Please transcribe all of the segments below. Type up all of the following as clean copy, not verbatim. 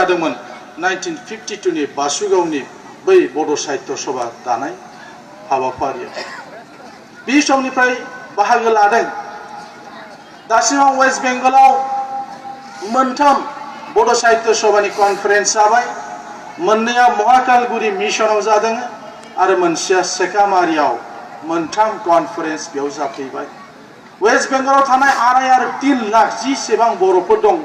जादोंमोन 1952 नि बासुगावनि बै बड' साहित्य सभा दानाय हाबाफारियाव बे समनिफ्राय बाहागो लादों दासिमाव वेस्ट बेंगलाव मोनथाम बड' साहित्य सभानि कनफारेन्स जाबाय मोननैया महाकालगुरि मिशनाव जादों आरो मोनसेया सेकामारियाव मोनथाम कनफारेन्स बेयाव जाफैबाय वेस्ट बेंगलाव थानाय 2.5 आरो 3 लाख जिसेबां बर'फोर दं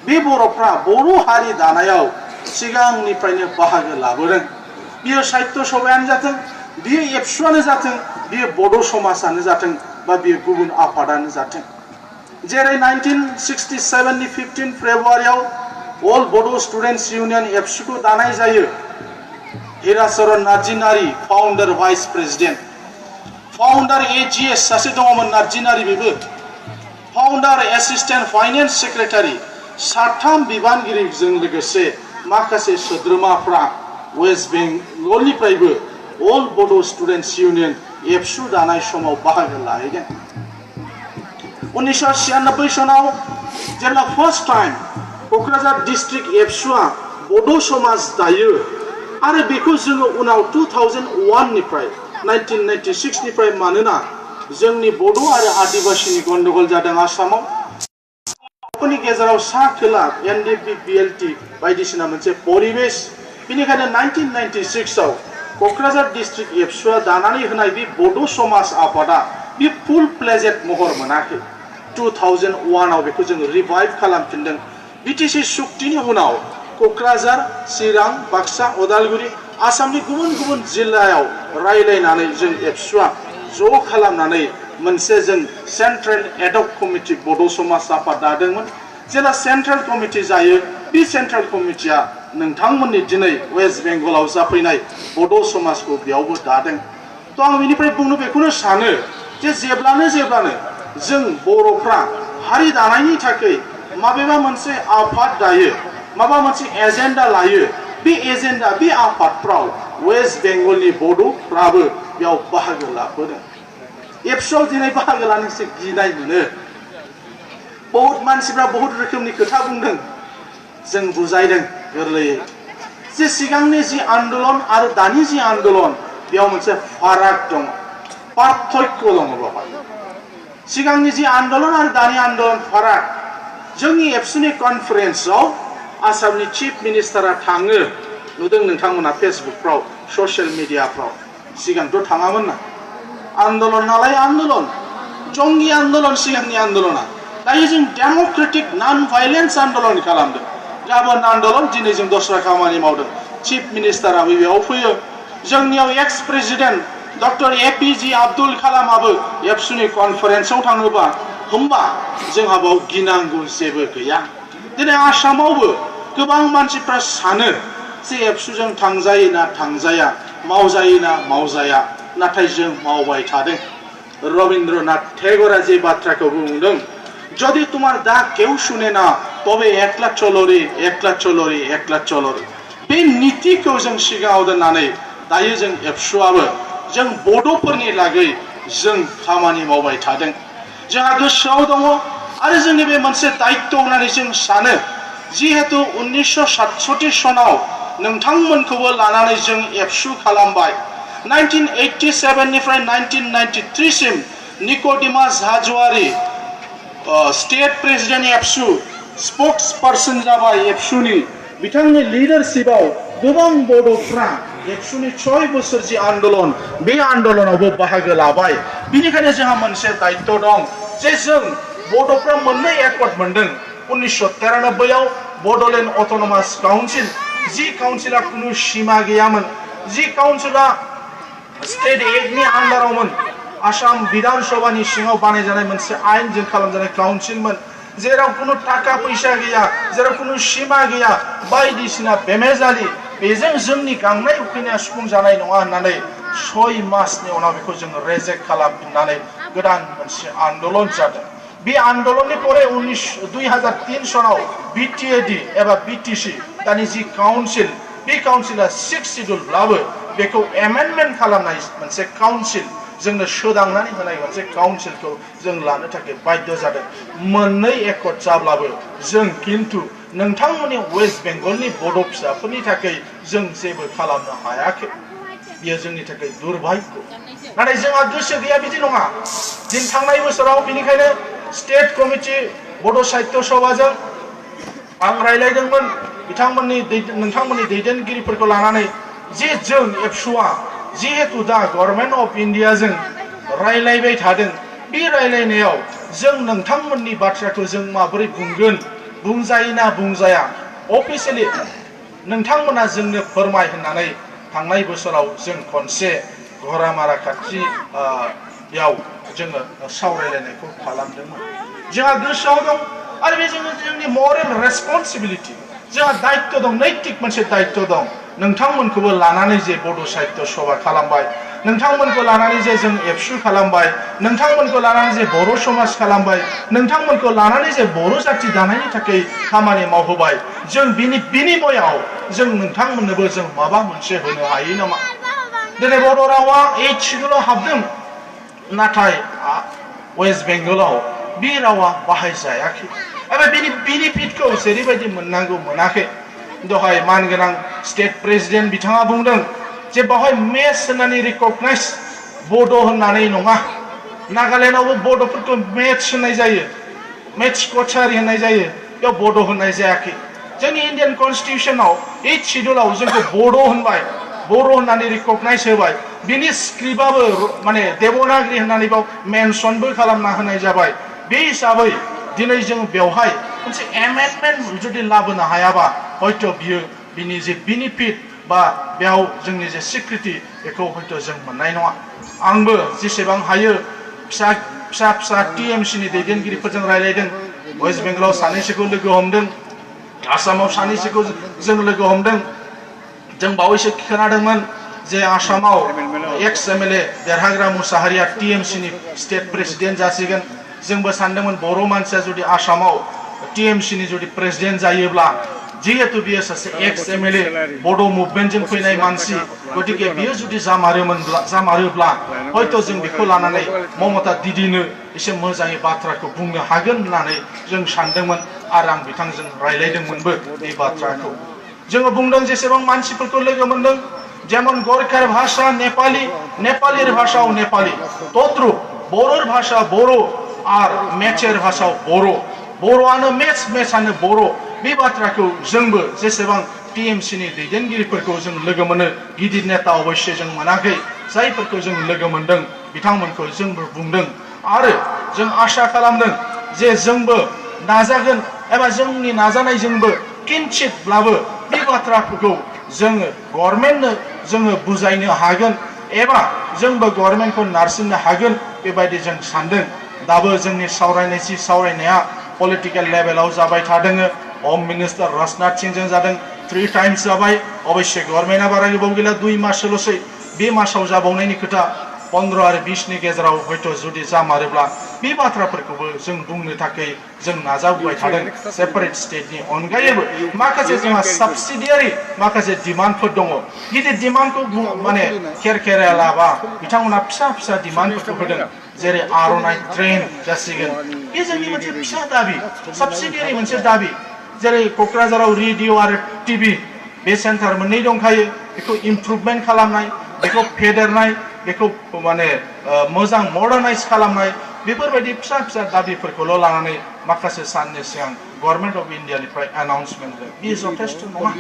बे बर'फ्रा बर' हारि दानायाव सिगांनिफ्रायनो बाहागो लाबोदों बियो साहित्य सभायानो जाथों बियो एबसुआनो जाथों बियो बड' समाजानो जाथों बा बियो गुबुन आफादानो जाथों जेरै 1967 नि 15 फेब्रुआरियाव अल बड' स्टुडेन्ट्स इउनियन एबसुखौ दानाय जायो हिराचरण नार्जिनारि फाउन्डार भाइस प्रेसिडेन्ट फाउन्डार एजीएस सासे दङमोन नार्जिनारि बेबो फाउन्डार एसिस्टेन्ट फाइनेन्स सेक्रेटारि साथाम बिबानगिरिजों लोगोसे माखासे सोद्रोमाफ्रा वेस्ट बेंगलनिफ्रायबो अल बड' स्टुडेन्ट्स इउनियन एबसु दानाय समाव बाहागो लाहैदों 1996 सनाव जेब्ला फर्स्ट टाइम क'क्राझार डिस्ट्रिक्ट एबसुआ बड' समाज दायो आरो बेखौ जोङो उनाव 2001 निफ्राय 1996 निफ्राय मानोना जोंनि बड' आरो आदिबासिनि गन्डगोल जादों आसामाव फोरनि गेजेराव सा खोला एनडिपि बिएलटि बायदिसिना मोनसे परिबेश बेनिखायनो 1996 आव क'क्राझार डिस्ट्रिक्ट एबसुआ दानानै होनाय बे बड' समाज आफादा बे फुल प्लेजेड महर मोनाखै 2001 आव बेखौ जों रिभाइभ खालामफिनदों बिटिसि सुक्तिनि उनाव क'क्राझार चिरां बाक्सा उदालगुरि आसामनि गुबुन गुबुन जिल्लायाव रायलायनानै जों एबसुआ ज' खालामनानै मोनसे जों सेन्ट्रेल एडक कमिटि बड' समाज आफाद दादोंमोन जेला सेन्ट्रेल कमिटि जायो बे सेन्ट्रेल कमिटिया नोंथांमोननि दिनै वेस्ट बेंगलाव जाफैनाय बड' समाजखौ बेयावबो दादों थ' आं बेनिफ्राय बुंनो बेखौनो सानो जे जेब्लानो जों बर'फ्रा हारि दानायनि थाखाय माबेबा मोनसे आफाद दायो माबा मोनसे एजेन्डा लायो बे एजेन्डा बे आफादफ्राव वेस्ट बेंगलनि बड'फ्राबो बेयाव बाहागो लाबोदों एबसुआव दिनै बाहागो लानो एसे गिनाय मोनो बहुत मानसिफ्रा बहुत रोखोमनि खोथा बुंदों जों बुजायदों गोरलैयै जे सिगांनि जि आन्दोलन आरो दानि जि आन्दोलन बेयाव मोनसे फाराग दं पार्थक्य दङ बावहाय सिगांनि जि आन्दोलन आरो दानि आन्दोलन फाराग जोंनि एबसुनि कनफारेन्सआव आसामनि चिफ मिनिस्टारा थाङो नुदों नोंथांमोना फेसबुकफ्राव ससियेल मिडियाफ्राव सिगांथ' थाङामोन ना आन्दोलन नालाय आन्दोलन जंगि आन्दोलन सिगांनि आन्दोलना दायो जों डेम'क्रेटिक नन भाइलेन्स आन्दोलन खालामदों गाबोन आन्दोलन दिनै जों दस्रा खामानि मावदों चिफ मिनिस्टाराबो बेयाव फैयो जोंनियाव एक्स प्रेसिडेन्ट डक्टर एपिजे आब्दुल कालामाबो एबसुनि कनफारेन्सआव थाङोबा होमबा जोंहा बाव गिनांगौ जेबो गैया दिनै आसामावबो गोबां मानसिफ्रा सानो जे एबसुजों थांजायो ना थांजाया मावजायो ना मावजाया नाथाय जों मावबाय थादों रवीन्द्रनाथ टेगोरा जे बाथ्राखौ बुंदों যদি তোমার দাগ কেউ শুনে না তবে একলা চলো রে একলা চলো रे একলা চলো रे बे नीतिखौ जों सिगाङाव दोननानै दायो जों एबसुआबो जों बड'फोरनि लागै जों खामानि मावबाय थादों जोंहा गोसोआव दङ आरो जोंनि बे मोनसे दायित्व होननानै जों सानो जिहेतु 1967 सनाव नोंथांमोनखौबो लानानै जों एबसु खालामबाय 1987 निफ्राय 1993 सिम निकोडिमास हाज'वारि स्टेट प्रेसिडेंट एबसु स्पोक्स पर्सन जाबाय एबसुनि बिथांनि लिडारशिपआव गोबां बड'फ्रा एबसुनि 6 बोसोर जि आन्दोलन बे आन्दोलनावबो बाहागो लाबाय बिनिखायनो जोंहा मोनसे दायित्व दं जे जों बड'फ्रा मोननै एकर्ड मोनदों 1993 आव बड'लेण्ड अट'नमास काउन्सिल जि काउन्सिला कुनु सीमा गैयामोन जि काउन्सिला स्टेट एक्टनि आन्डारावमोन आसाम विधानसभानि सिङाव बानायजानाय मोनसे आयेनजों खालामजानाय काउन्सिलमोन जेराव कुनु थाखा फैसा गैया जेराव कुनु सीमा गैया बायदिसिना बेमेजालि बेजों जोंनि गांनाय उखैनाया सुफुंजानाय नङा होननानै 6 मासनि उनाव बेखौ जों रेजेक्ट खालामफिननानै गोदान मोनसे आन्दोलन जादों बे आन्दोलननि परे 2003 सनाव बिटिएडि एबा बिटिसि दानि जि काउन्सिल बे काउन्सिला 6 शिड्युलब्लाबो बेखौ एमेन्डमेन्ट खालामनाय मोनसे काउन्सिल जोंनो सोदांनानै होनाय मोनसे काउन्सिलखौ जों लानो थाखाय बाध्य जादों मोननै एकर्ड जाब्लाबो जों किन्तु नोंथांमोननि वेस्ट बेंगलनि बड' फिसाफोरनि थाखाय जों जेबो खालामनो हायाखै बियो जोंनि थाखाय दुर्भाग्य नाथाय जोंहा गोसो गैया बिदि नङा दिन थांनाय बोसोराव बेनिखायनो स्टेट कमिटि बड' साहित्य सभाजों आं रायलायदोंमोन नोंथांमोननि दैदेनगिरिफोरखौ लानानै जे जों एबसुआ जिहेतु दा गभर्नमेन्ट अफ इन्डियाजों रायलायबाय थादों बे रायलायनायाव जों नोंथांमोननि बाथ्राखौ जों माबोरै बुंगोन बुंजायोना बुंजाया अफिसियेलि नोंथांमोना जोंनो फोरमाय होननानै थांनाय बोसोराव जों खनसे घरामारा खाथियाव जोङो सावरायलायनायखौ खालामदोंमोन जोंहा गोसोआव दं आरो बे जोंनि मरेल रेसपन्सिबिलिटि जोंहा दायित्व दं नैतिक मोनसे दायित्व दं नोंथांमोनखौबो लानानै जे बड' साहित्य सभा खालामबाय नोंथांमोनखौ लानानै जे जों एबसु खालामबाय नोंथांमोनखौ लानानै जे बर' समाज खालामबाय नोंथांमोनखौ लानानै जे बर' जाथि दानायनि थाखाय खामानि मावहोबाय जों बिनि बिनिमयाव जों नोंथांमोननोबो जों माबा मोनसे होनो हायो नामा दिनै बर' रावा 8 शिड्युलाव हाबदों नाथाय वेस्ट बेंगलाव बे रावा बाहायजायाखै एबा बिनि बेनिफिटखौ जेरैबायदि मोननांगौ मोनाखै दहाय मानगोनां स्टेट प्रेसिडेन्ट बिथाङा बुंदों जे बाहाय मेथ्स होननानै रिकगनाइज बड' होननानै नङा नागालेण्डआवबो बड'फोरखौ मेथ्स होननाय जायो मेथ्स कचारि होननाय जायो बेयाव बड' होननाय जायाखै जोंनि इन्डियान कनस्टिटिउसनाव 8 शिड्युलाव जोंखौ बड' होनबाय बर' होननानै रिकगनाइज होबाय बिनि स्क्रिप्टआबो माने देबनागरि होननानै बाव मेनसनबो खालामना होनाय जाबाय बे हिसाबै दिनै जों बेवहाय मोनसे एमेन्डमेन्ट जुदि लाबोनो हायाबा हयथ' बियो बिनि जे बेनिफिट बा बेयाव जोंनि जे सिक्रिटि बेखौ हयथ' जों मोननाय नङा आंबो जेसेबां हायो फिसा टिएमसिनि दैदेनगिरिफोरजों रायलायदों वेस्ट बेंगलाव सानैसोखौ लोगो हमदों आसामाव सानैसोखौ जों लोगो हमदों जों बावैसो खोनादोंमोन जे आसामाव एक्स एमएलए देरहाग्रा मुसाहारिया टिएमसिनि स्टेट प्रेसिडेन्ट जासिगोन जोंबो सानदोंमोन बर' मानसिया जुदि आसामाव टिएमसिनि जुदि प्रेसिडेन्ट जायोब्ला जिहेतु बियो सासे एक्स एमएलए बड' मुभमेन्टजों फैनाय मानसि गतिके बियो जुदि जामारोब्ला हयथ' जों बेखौ लानानै ममता दिदिनो एसे मोजाङै बाथ्राखौ बुंनो हागोन होननानै जों सानदोंमोन आरो आं बिथांजों रायलायदोंमोनबो बे बाथ्राखौ जोङो बुंदों जेसेबां मानसिफोरखौ लोगो मोनदों যেমন গোর্খার ভাষা নেপালি নেপালের ভাষাও নেপালি তদ্রুপ বড়োর ভাষা বড়ো আর মেচের ভাষাও বড়ো बर'आनो मेचआनो बर' बे बाथ्राखौ जोंबो जेसेबां टिएमसिनि दैदेनगिरिफोरखौ जों लोगो मोनो गिदिर नेता अबयस्य जों मोनाखै जायफोरखौ जों लोगो मोनदों बिथांमोनखौ जोंबो बुंदों आरो जों आसा खालामदों जे जोंबो नाजागोन एबा जोंनि नाजानायजोंबो किन्चितब्लाबो बे बाथ्राफोरखौ जोङो गभर्नमेन्टनो जोङो बुजायनो हागोन एबा जोंबो गभर्नमेन्टखौ नारसिननो हागोन बेबायदि जों सानदों दाबो जोंनि सावरायनाया पलिटिकल लेभेलाव जाबाय थादों होम मिनिस्टार राजनाथ सिंहजों जादों 3 टाइम्स जाबाय अबयस्य गभर्नमेन्टआ बारा गोबाव गैला 2 मासल'सै बे मासाव जाबावनायनि खोथा 15 आरो 20 नि गेजेराव हयथ' जुदि जामारोब्ला बे बाथ्राफोरखौबो जों बुंनो थाखाय जों नाजाबोबाय थादों सेपारेट स्टेटनि अनगायैबो माखासे जोंहा साबसिडियारि माखासे डिमान्डफोर दङ गिदिर डिमान्डखौ माने खेरखेरालाबा बिथांमोना फिसा डिमान्डफोरखौ होदों जेरै आर'नाइ ट्रेन जासिगोन बे जोंनि मोनसे फिसा दाबि साबसिडियारि मोनसे दाबि जेरै क'क्राझाराव रेडिअ आरो टिभि बे सेन्टार मोननै दंखायो बेखौ इमप्रुभमेन्ट खालामनाय बेखौ फेदेरनाय बेखौ माने मोजां मडार्नाइज खालामनाय बेफोरबायदि फिसा दाबिफोरखौल' लानानै माखासे साननि सिगां गभर्नमेन्ट अफ इन्डियानिफ्राय एनाउन्समेन्ट बे जथेस्ट नङा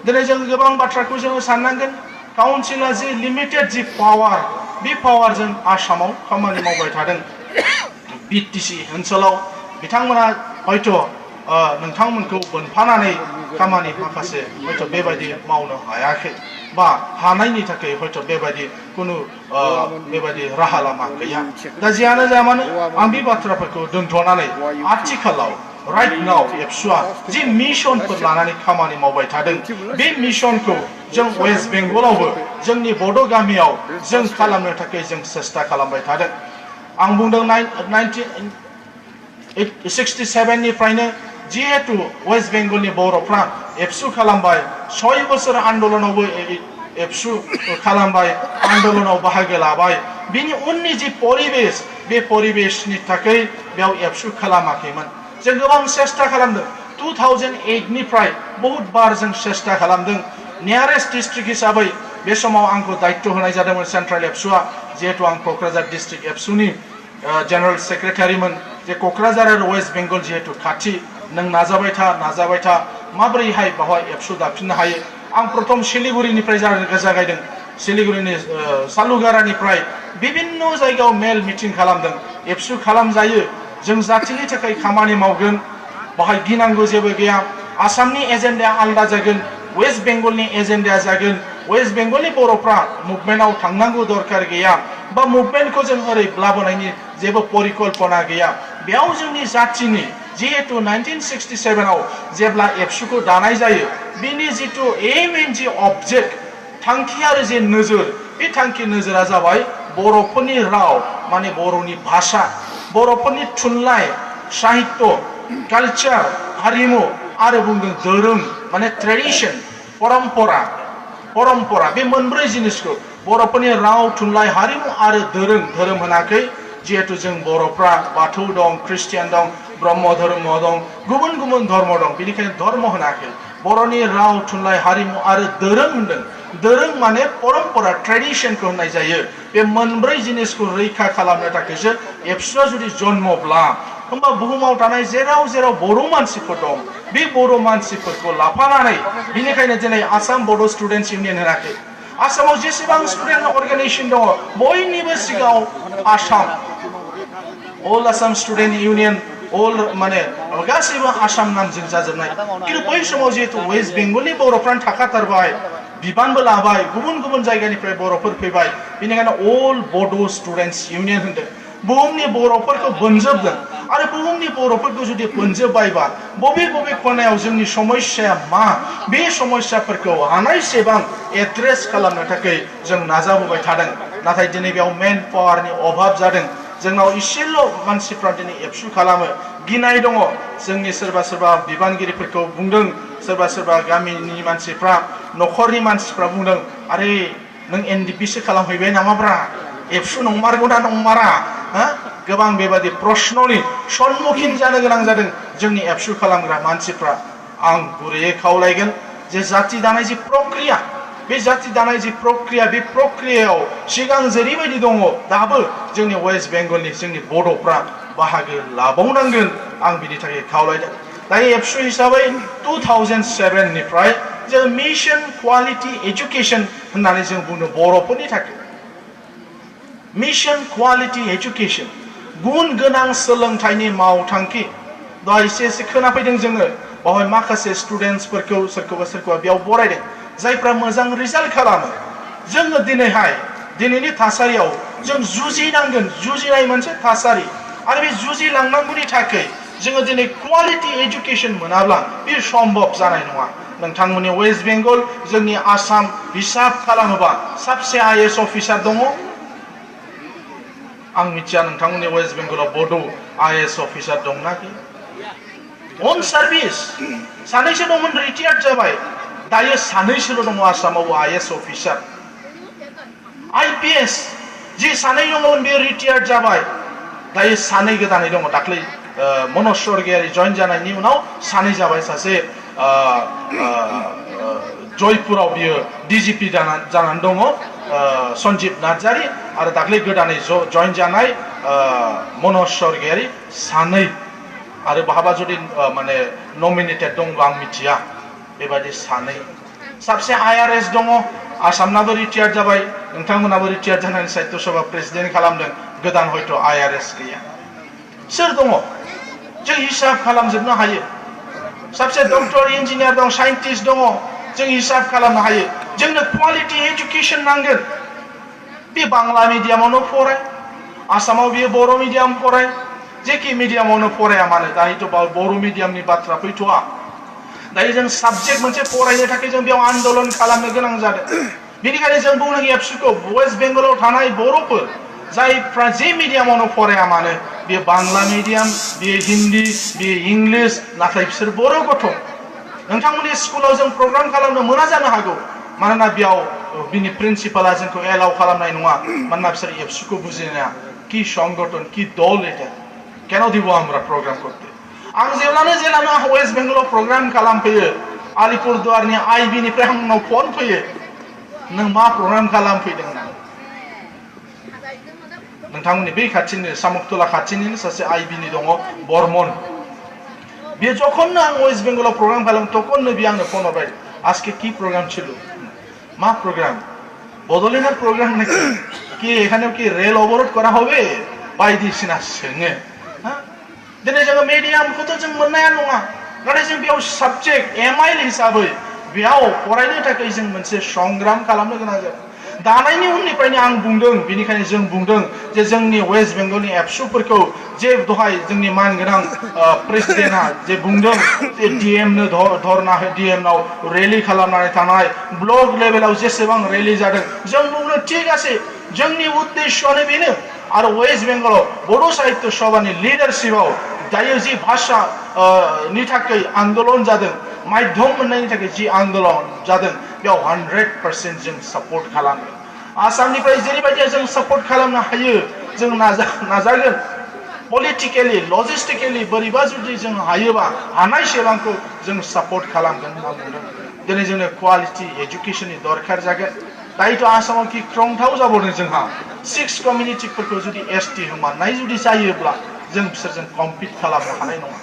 दिनै जों गोबां बाथ्राखौ जोङो साननांगोन काउन्सिला जि लिमिटेड जि पावार बे पावारजों आसामाव खामानि मावबाय थादों बिटिसि ओनसोलाव बिथांमोना हयथ' नोंथांमोनखौ बोनफानानै खामानि माखासे हयथ' बेबायदि मावनो हायाखै बा हानायनि थाखाय हयथ' बेबायदि कुनु बेबायदि राहा लामा गैया दा जियानो जाया मानो आं बे बाथ्राफोरखौ दोनथ'नानै आथिखालाव राइट नाउ एबसुआ जि मिशनफोर लानानै खामानि मावबाय थादों बे मिशनखौ जों वेस्ट बेंगलावबो जोंनि बड' गामियाव जों खालामनो थाखाय जों सेस्था खालामबाय थादों आं बुंदों 1967 निफ्रायनो जिहेतु वेस्ट बेंगलनि बर'फ्रा एबसु खालामबाय 6 बोसोर आन्दोलनावबो एबसु खालामबाय आन्दोलनाव बाहागो लाबाय बिनि उननि जि परिबेश बे परिबेशनि थाखाय बेयाव एबसु खालामाखैमोन जों गोबां सेस्था खालामदों 2008 निफ्राय बहुत बार जों सेस्था खालामदों नियारेस्ट डिस्ट्रिक्ट हिसाबै बे समाव आंखौ दायित्व होनाय जादोंमोन सेन्ट्रेल एबसुआ जिहेतु आं क'क्राझार डिस्ट्रिक्ट एबसुनि जेनेरेल सेक्रेटारिमोन जे क'क्राझार आरो वेस्ट बेंगल जिहेतु खाथि नों नाजाबाय था माबोरैहाय बावहाय एबसु दाफिननो हायो आं प्रथम सिलिगुरिनिफ्राय जागायदों सिलिगुरिनि सालुगारानिफ्राय विभिन्न जायगायाव मेल मिटिं खालामदों एबसु खालामजायो जों जातिनि थाखाय खामानि मावगोन बाहाय गिनांगौ जेबो गैया आसामनि एजेन्डाया आलादा जागोन वेस्ट बेंगलनि एजेन्डाया जागोन वेस्ट बेंगलनि बर'फ्रा मुभमेन्टआव थांनांगौ दरकार गैया बा मुभमेन्टखौ जों ओरै लाबोनायनि जेबो परिकल्पना गैया बेयाव जोंनि जातिनि जिहेतु 1967 आव जेब्ला एबसुखौ दानाय जायो बिनि जितु एम एन्ड जि अबजेक्ट थांखि आरो जे नोजोर बे थांखि नोजोरा जाबाय बर'फोरनि राव माने बर'नि भाषा बर'फोरनि थुनलाइ साहित्य कालचार हारिमु आरो बुंदों दोरों माने ट्रेडिशन परम्परा बे मोनब्रै जिनिसखौ बर'फोरनि राव थुनलाइ हारिमु आरो धोरोम होनाखै जिहेतु जों बर'फ्रा बाथौ दं ख्रिस्टियान दं ब्रह्म धर्म दं गुबुन गुबुन धर्म दं बेनिखायनो धर्म होनाखै बर'नि राव थुनलाइ हारिमु आरो दोरों होनदों दोरों माने परम्परा ट्रेडिशनखौ होननाय जायो बे मोनब्रै जिनिसखौ रैखा खालामनो थाखायसो एबसुआ जुदि जन्मब्ला होमबा बुहुमाव थानाय जेराव जेराव बर' मानसिफोर दं बे बर' मानसिफोरखौ लाफानानै बेनिखायनो दिनै आसाम बड' स्टुडेन्टस इउनियन होनाखै आसामाव जेसेबां स्टुडेन्ट अर्गानाइजेसन दङ बयनिबो सिगाङाव आसाम अल आसाम स्टुडेन्ट इउनियन अल माने गासैबो आसाम नामजों जाजोबनाय खिन्थु बै समाव जिहेतु वेस्ट बेंगलनि बर'फ्रानो थाखाथारबाय बिबानबो लाबाय गुबुन गुबुन जायगानिफ्राय बर'फोर फैबाय बेनिखायनो अल बड' स्टुडेन्टस इउनियन होनदों बुहुमनि बर'फोरखौ बोनजोबदों आरो बुहुमनि बर'फोरखौ जुदि बोनजोबबायबा बबे खनायाव जोंनि समस्याया मा बे समस्याफोरखौ हानायसेबां एड्रेस खालामनो थाखाय जों नाजाबोबाय थादों नाथाय दिनै बेयाव मेन पावारनि अभाब जादों जोंनाव इसेल' मानसिफ्रा दिनै एबसु खालामो गिनाय दङ जोंनि सोरबा बिबानगिरिफोरखौ बुंदों सोरबा गामिनि मानसिफ्रा न'खरनि मानसिफ्रा बुंदों आरे नों एनडिपिसो खालामहैबाय नामाब्रा एबसु नंमारगौना नंमारा गोबां बेबादि प्रश्ननि सम्मुखीन जानो गोनां जादों जोंनि एबसु खालामग्रा मानसिफ्रा आं गुरैयै खावलायगोन जे जाति दानाय जि प्रक्रिया बे जाति दानाय जि प्रक्रिया बे प्रक्रियायाव सिगां जेरैबायदि दङ दाबो जोंनि वेस्ट बेंगलनि जोंनि बड'फ्रा बाहागो लाबावनांगोन आं बिनि थाखाय खावलायदों दायो एबसु हिसाबै 2007 निफ्राय जों मिशन क्वालिटी एजुकेशन होननानै जों बुङो बर'फोरनि थाखाय मिशन क्वालिटी एजुकेशन गुन गोनां सोलोंथाइनि मावथांखि दहाय एसे खोनाफैदों जोङो बावहाय माखासे स्टुडेन्टसफोरखौ सोरखौबा बेयाव बरायदों जायफ्रा मोजां रिजाल्ट खालामो जोङो दिनैनि थासारियाव जों जुजिनांगोन जुजिनाय मोनसे थासारि आरो बे जुजिलांनांगौनि थाखाय जोङो दिनै क्वालिटी एजुकेशन मोनाब्ला बे सम्भब जानाय नङा नोंथांमोननि वेस्ट बेंगल जोंनि आसाम हिसाब खालामोबा साबसे आईएएस अफिसार दङ आं मिथिया नोंथांमोननि वेस्ट बेंगलाव बड' आईएएस अफिसार दंना गैया अन सार्भिस सानैसो दंमोन रिटायार्ड जाबाय दायो सानैसोल' दङ आसामाव आईएएस अफिसार आईपीएस जि सानै दंमोन बे रिटायार्ड जाबाय दायो सानै गोदानै दङ दाख्लै मनज स्वर्गियारि जइन जानायनि उनाव सानै जाबाय सासे जयपुराव बियो डिजिपि जानानै दङ सन्जीब नार्जारी आरो दाख्लै गोदानै जइन जानाय मनज स्वर्गियारि सानै आरो बहाबा जुदि माने नमिनेटेड दंबा आं मिथिया बेबायदि सानै साबसे आईआरएस दङ आसामनाबो रिटायार्ड जाबाय नोंथांमोनाबो रिटायार्ड जानानै साहित्य सभा प्रेसिडेन्ट खालामदों गोदान हयथ' आईआरएस गैया सोर दङ जों हिसाब खालामजोबनो हायो साबसे डक्टर इन्जिनियार दं साइन्टिस्ट दङ जों हिसाब खालामनो हायो जोंनो क्वालिटी एजुकेशन नांगोन बे बांला मिडियामावनो फराय आसामाव बियो बर' मिडियाम फराय जेखि मिडियामावनो फराया मानो दायोथ' बर' मिडियामनि बाथ्रा फैथ'आ दायो जों साबजेक्ट मोनसे फरायनो थाखाय जों बेयाव आन्दोलन खालामनो गोनां जादों बेनिखायनो जों बुंनो एबसुखौ वेस्ट बेंगलाव थानाय बर'फोर जायफ्रा जे मिडियामावनो फराया मानो बे बांला मिडियाम बे हिन्दी बे इंलिश नाथाय बिसोर बर' गथ' नोंथांमोननि स्कुलाव जों प्रग्राम खालामनो मोना जानो हागौ मानोना बेयाव बिनि प्रिन्सिपाला जोंखौ एलाउ खालामनाय नङा मानोना बिसोर एबसुखौ बुजिनाया কি সংগঠন কি দল এটা কেন দিব আমরা প্রোগ্রাম করতে आं जेब्लानो वेस्ट बेंगलाव प्रग्राम खालामफैयो आलिपुरदुवारनि आइबि निफ्राय आंनाव फन फैयो नों मा प्रग्राम खालामफैदों ना नोंथांमोननि बै खाथिनि सामुकतला खाथिनिनो सासे आइबिनि दङ बर्मन बे যখনनो आं वेस्ट बेंगलाव प्रग्राम खालामो তখনनो बे आंनो फन हरबाय আজকে কি প্রোগ্রাম ছিল মা প্রোগ্রাম বদলিনার প্রোগ্রাম নাকি কি এখানেও কি রেল অবরোধ করা হবে बायदिसिना सोङो दिनै जोङो मिडियामखौथ' जों मोननाया नङा नाथाय जों बेयाव साबजेक्ट एमआइएल हिसाबै बेयाव फरायनो थाखाय जों मोनसे संग्राम खालामनो गोनां जादों दानायनि उननिफ्रायनो आं बुंदों बेनिखायनो जों बुंदों जे जोंनि वेस्ट बेंगलनि एबसुफोरखौ जे दहाय जोंनि मानगोनां प्रेसिडेन्टआ जे बुंदों जे डिएमनो धरना डिएमनाव रेलि खालामनानै थानाय ब्लक लेभेलाव जेसेबां रेलि जादों जों बुंनो ठीक আছে जोंनि उद्देश्यआनो बेनो आरो वेस्ट बेंगलाव बड' साहित्य सभानि लिडारशिपआव दायो जि भाषा नि थाखाय आन्दोलन जादों माध्यम मोननायनि थाखाय जि आन्दोलन जादों बेयाव 100% जों सापर्ट खालामो आसामनिफ्राय जेरैबायदि जों सापर्ट खालामनो हायो जों नाजागोन पलिटिकेलि लजिस्टिकेलि बोरैबा जुदि जों हायोबा हानायसेबांखौ जों सापर्ट खालामगोन होनना बुंदों दिनै जोंनो क्वालिटि एजुकेशननि दरखार जागोन दायोथ' आसामाव कि ख्रंथाव जाबावदों जोंहा 6 कमिउनिटिफोरखौ जुदि एसटि होमारनाय जुदि जायोब्ला जों बिसोरजों कम्पिट खालामनो हानाय नङा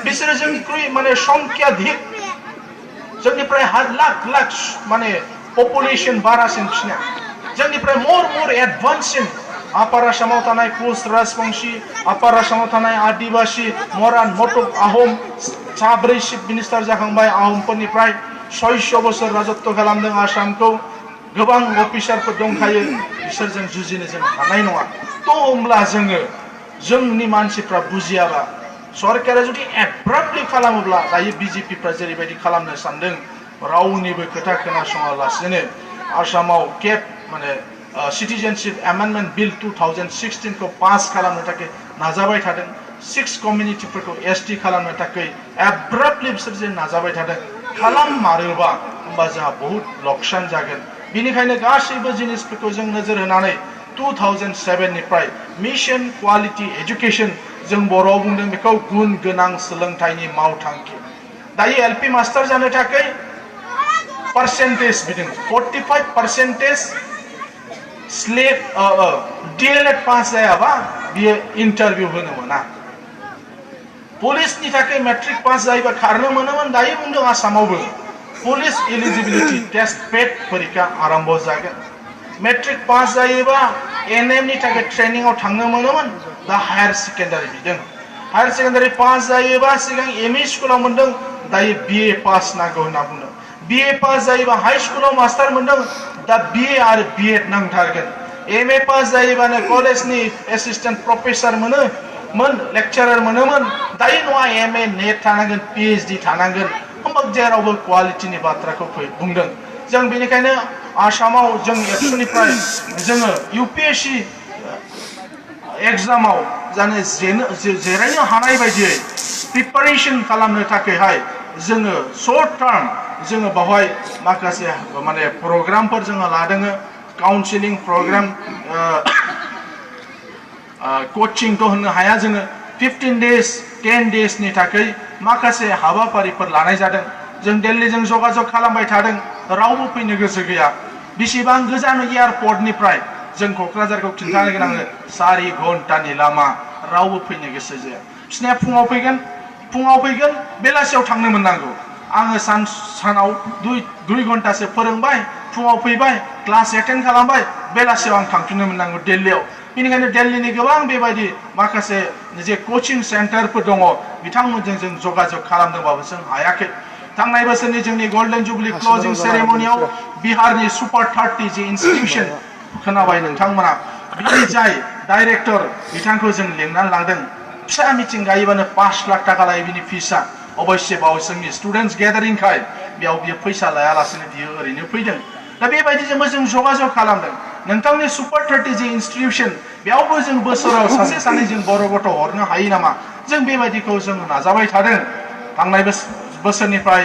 बिसोरो जोंनिख्रुइ माने संख्याधिक जोंनिफ्राय लाख लाख माने पपुलेशन बारासिन बिसिना जोंनिफ्राय मोर एडभान्ससिन आपार आसामाव थानाय कुस राजबंशी आपार आसामाव थानाय आदिबासी मरान मटक आहम साब्रै चिफ मिनिस्टार जाखांबाय आहमफोरनिफ्राय 600 बोसोर राजत्व खालामदों आसामखौ गोबां अफिसारफोर दंखायो बिसोरजों जुजिनो जों हानाय नङा थ' होमब्ला जोंनि मानसिफ्रा बुजियाबा सरकारा जुदि एब्राप्टलि खालामोब्ला दायो बिजेपिफ्रा जेरैबायदि खालामनो सानदों रावनिबो खोथा खोनासङालासिनो आसामाव केप माने सिटिजेनशिप एमेन्डमेन्ट बिल 2016 को पास खालामनो थाखाय नाजाबाय थादों 6 कमिउनिटिफोरखौ एसटि खालामनो थाखाय एब्राप्टलि बिसोर जे नाजाबाय थादों खालाममारोबा होमबा जोंहा बहुत लकसान जागोन बेनिखायनो गासैबो जिनिसफोरखौ जों नोजोर होनानै 2007 निफ्राय मिशन क्वालिटी एजुकेशन जों बर'आव बुंदों बेखौ गुन गोनां सोलोंथाइनि मावथांखि दायो एलपि मास्टार जानो थाखाय पार्सेन्टेज बिदों 45% स्लेट डीएलएड पास जायाबा बियो इन्टारभिउ होनो मोना पुलिसनि थाखाय मेट्रिक पास जायोबा खारनो मोनोमोन दायो बुंदों आसामावबो पुलिस एलिजिबिलिटी टेस्ट पेड परीक्षा आरम्भ जागोन मेट्रिक पास जायोबा एनएम नि थाखाय ट्रेनिंआव थांनो मोनोमोन दा हायर सेकेन्डारि बिदों हायर सेकेन्डारि पास जायोबा सिगां एमई स्कुलाव मोनदों दायो बीए पास नांगौ होनना बुंदों बीए पास जायोबा हाई स्कुलाव मास्टार मोनदों दा बीए आरो बीएड नांथारगोन एमए पास जायोबानो कलेजनि एसिस्टेन्ट प्रफेसर मोन लेक्चारार मोनोमोन दायो नङा एमए नेट थानांगोन पिएचडि थानांगोन होमबा जेरावबो क्वालिटिनि बाथ्राखौ बुंदों जों बेनिखायनो आसामाव जों एबसुनिफ्राय जोङो यूपीएससी एग्जामाव जानो जिरायनो हानाय बायदियै प्रिपारेसन खालामनो थाखायहाय जोङो शर्ट टार्म जोङो बावहाय माखासे माने प्रग्रामफोर जोङो लादों काउन्सिलिं प्रग्राम कोचिंथ' होननो हाया जोङो 15 डेज 10 डेजनि थाखाय माखासे हाबाफारिफोर लानाय जादों जों दिल्लीजों जगाजग खालामबाय थादों रावबो फैनो गोसो गैया बेसेबां गोजान एयारपर्टनिफ्राय जों क'क्राझारखौ खिन्थानो गोनां 4 घन्टानि लामा रावबो फैनो गोसो जाया बिसोरनिया फुङाव फैगोन बेलासियाव थांनो मोननांगौ आङो सानाव 2 घन्टासो फोरोंबाय फुङाव फैबाय क्लास एटेन्ड खालामबाय बेलासियाव आं थांफिननो मोननांगौ दिल्लीयाव बेनिखायनो दिल्लीनि गोबां बेबायदि माखासे जे कोचिं सेन्टारफोर दङ बिथांमोनजों जों जगाजग खालामदोंबाबो जों हायाखै थांनाय बोसोरनि जोंनि गोल्डेन जुबली क्लोजिं सेरेमनियाव बिहारनि सुपार 30 जे इन्स्टिट्यूशन खोनाबाय नोंथांमोना बिनि जाय डाइरेक्टर बिथांखौ जों लेंनानै लांदों फिसा मिटिं गायोबानो 5 लाख टाका लायो बिनि फिसा अबश्य बावैसोनि स्टुडेन्ट्स गेदारिंखाय बेयाव बियो फैसा लायालासिनो बियो ओरैनो फैदों दा बेबायदिजोंबो जों जगाजग खालामदों नोंथांनि सुपार 30 जे इन्स्टिट्यूशन बेयावबो जों बोसोराव सासे सानै जों बर' गथ' हरनो हायो नामा जों बेबायदिखौ जों नाजाबाय थादों थांनाय बोसोरनिफ्राय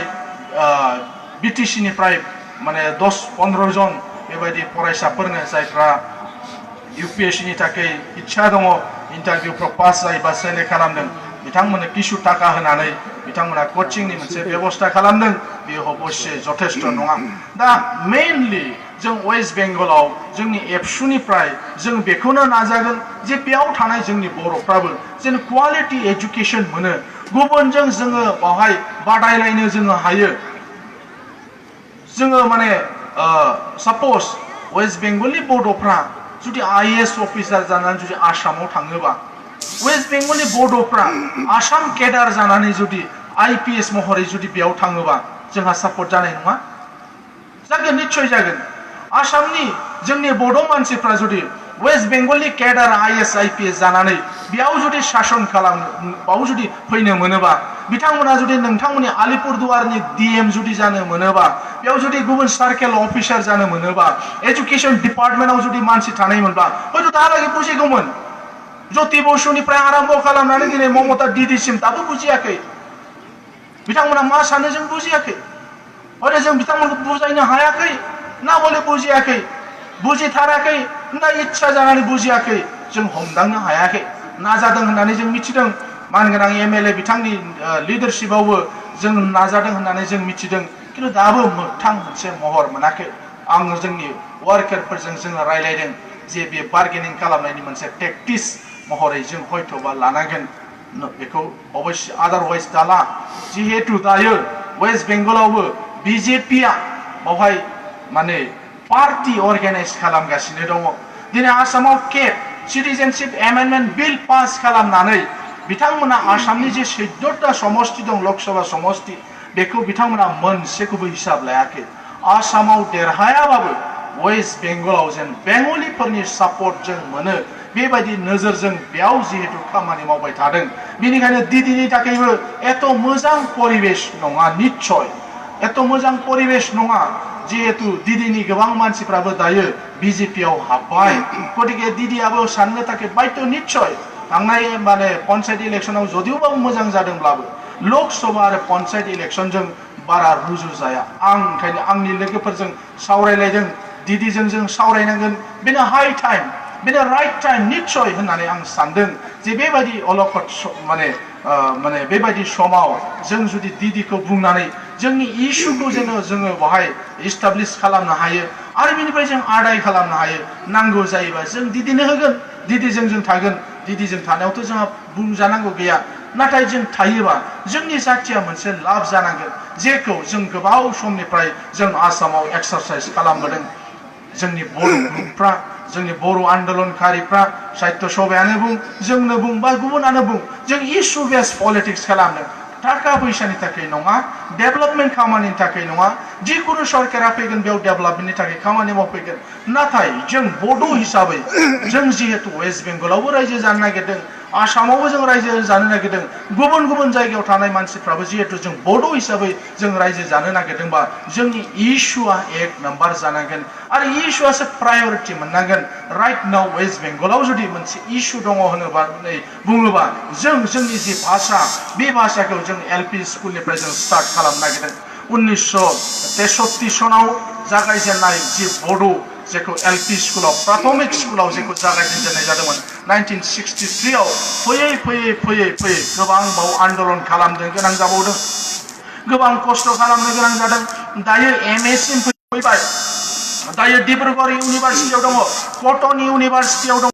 बिटिसि निफ्राय माने 10-15 जन बेबायदि फरायसाफोरनो जायफ्रा यूपीएससी नि थाखाय इच्छा दङ इन्टारभिउफ्राव पास जायोबा सेलेक्ट खालामदों बिथांमोननो किसु टाका होनानै बिथांमोना कोचिंनि मोनसे बेबस्था खालामदों बेयो अबश्य जथेष्ट नङा दा मेइनलि जों वेस्ट बेंगलाव जोंनि एबसुनिफ्राय जों बेखौनो नाजागोन जे बेयाव थानाय जोंनि बर'फ्राबो जेन क्वालिटी एजुकेशन मोनो गुबुनजों जोङो बावहाय बादायलायनो जोङो हायो जोङो माने सपोज वेस्ट बेंगलनि बड'फ्रा जुदि आईएएस अफिसार जानानै जुदि आसामाव थाङोबा वेस्ट बेंगलनि बड'फ्रा आसाम केडार जानानै जुदि आईपीएस महरै जुदि बेयाव थाङोबा जोंहा सापर्ट जानाय नङा जागोन निश्चय जागोन आसामनि जोंनि बड' मानसिफ्रा जुदि वेस्ट बेंगलनि केडार आईएएस आईपीएस जानानै बेयाव जुदि शासन खालामनो बाव जुदि फैनो मोनोबा बिथांमोना जुदि नोंथांमोननि आलिपुरदुवारनि डीएम जुदि जानो मोनोबा बेयाव जुदि गुबुन सार्केल अफिसार जानो मोनोबा एजुकेशन डिपार्टमेन्टआव जुदि मानसि थानाय मोनबा हयथ' दाहालागै बुजिगौमोन ज्योति बसुनिफ्राय आरम्भ खालामनानै दिनै ममता दीदीसिम दाबो बुजियाखै बिथांमोना मा सानो जों बुजियाखै हयथ' जों बिथांमोनखौ बुजायनो हायाखै ना बले बुजियाखै बुजिथाराखै ना इच्छा जानानै बुजियाखै जों हमदांनो हायाखै नाजादों होननानै जों मिथिदों मानगोनां एमएलए बिथांनि लिडारशिपआवबो जों नाजादों होननानै जों मिथिदों किन्तु दाबो मोगथां मोनसे महर मोनाखै आङो जोंनि वार्कारफोरजों जोङो रायलायदों जे बे बार्गेनिं खालामनायनि मोनसे टेक्टिस महरै जों हयथ'बा लानांगोन बेखौ अबश्य आदारवाइज दाला जिहेतु दायो वेस्ट बेंगलावबो बिजेपिआ बावहाय माने पार्टी अर्गानाइज खालामगासिनो दङ दिनै आसामाव केट सिटिजेनशिप एमेन्डमेन्ट बिल पास खालामनानै बिथांमोना आसामनि जे 14टा समष्टि दं लोकसभा समष्टि बेखौ बिथांमोना मोनसेखौबो हिसाब लायाखै आसामाव देरहायाबाबो वेस्ट बेंगलाव जेन बेंगलिफोरनि सापर्ट जों मोनो बेबायदि नोजोरजों बेयाव जिहेतु खामानि मावबाय थादों बेनिखायनो दिदिनि थाखायबो एथ' मोजां परिबेश नङा निश्चय एथ' मोजां परिबेश नङा जिहेतु दिदिनि गोबां मानसिफ्राबो दायो बिजेपिआव हाबबाय गतिके दिदियाबो साननो थाखाय बाध्य निश्चय थांनाय माने पन्चायत इलेक्शनाव जदिवबा मोजां जादोंब्लाबो लोकसभा आरो पन्चायत इलेक्शनजों बारा रुजु जाया आं ओंखायनो आंनि लोगोफोरजों सावरायलायदों दिदिजों जों सावरायनांगोन बेनो हाई टाइम बेनो राइट टाइम निश्चय होननानै आं सानदों जे बेबायदि अलखद माने माने बेबायदि समाव जों जुदि दिदिखौ बुंनानै जोंनि इस्युखौ जोङो बाहाय इस्टाब्लिश खालामनो हायो आरो बेनिफ्राय जों आदाय खालामनो हायो नांगौ जायोबा जों दिदिनो होगोन दिदिजों जों थागोन दिदिजों थानायावथ' जोंहा बुंजानांगौ गैया नाथाय जों थायोबा जोंनि जाथिया मोनसे लाब जानांगोन जेखौ जों गोबाव समनिफ्राय जों आसामाव एक्सारसाइज खालामबोदों जोंनि बर' ग्रुपफ्रा जोंनि बर' आन्दोलनकारिफ्रा साहित्य सभायानो बुं जोंनो बुं बा गुबुनानो बुं जों इस्यु बेस पलिटिक्स खालामदों थाखा फैसानि थाखाय नङा डेभेलपमेन्ट खामानिनि थाखाय नङा जिखुनु सरकारा फैगोन बेयाव डेभेलपमेन्टनि थाखाय खामानि मावफैगोन नाथाय जों बड' हिसाबै जों जिहेतु वेस्ट बेंगलावबो रायजो जानो नागिरदों आसामावबो जों रायजो जानो नागिरदों गुबुन गुबुन जायगायाव थानाय मानसिफ्राबो जिहेतु जों बड' हिसाबै जों रायजो जानो नागिरदोंबा जोंनि इस्युआ एक नाम्बार जानांगोन आरो इस्युआसो प्रायरिटि मोननांगोन राइट नाउ वेस्ट बेंगलाव जुदि मोनसे इस्यु दङ होनोबा बुङोबा जोंनि जि भाषा बे भाषाखौ जों एलपि स्कुलनिफ्राय जों स्टार्ट खालामनो नागिरदों 1963 सनाव जागायजेननाय जि बड' जेखौ एलपि स्कुलाव प्राथमिक स्कुलाव जेखौ जागायजेननाय जादोंमोन 1963 आव फैयै फैयै फैयै फैयै गोबां बाव आन्दोलन खालामनो गोनां जाबावदों गोबां खस्थ' खालामनो गोनां जादों दायो एमए सिम फैबाय दायो डिब्रुगड़ इउनिभारसिटियाव दङ कटन इउनिभारसिटियाव दङ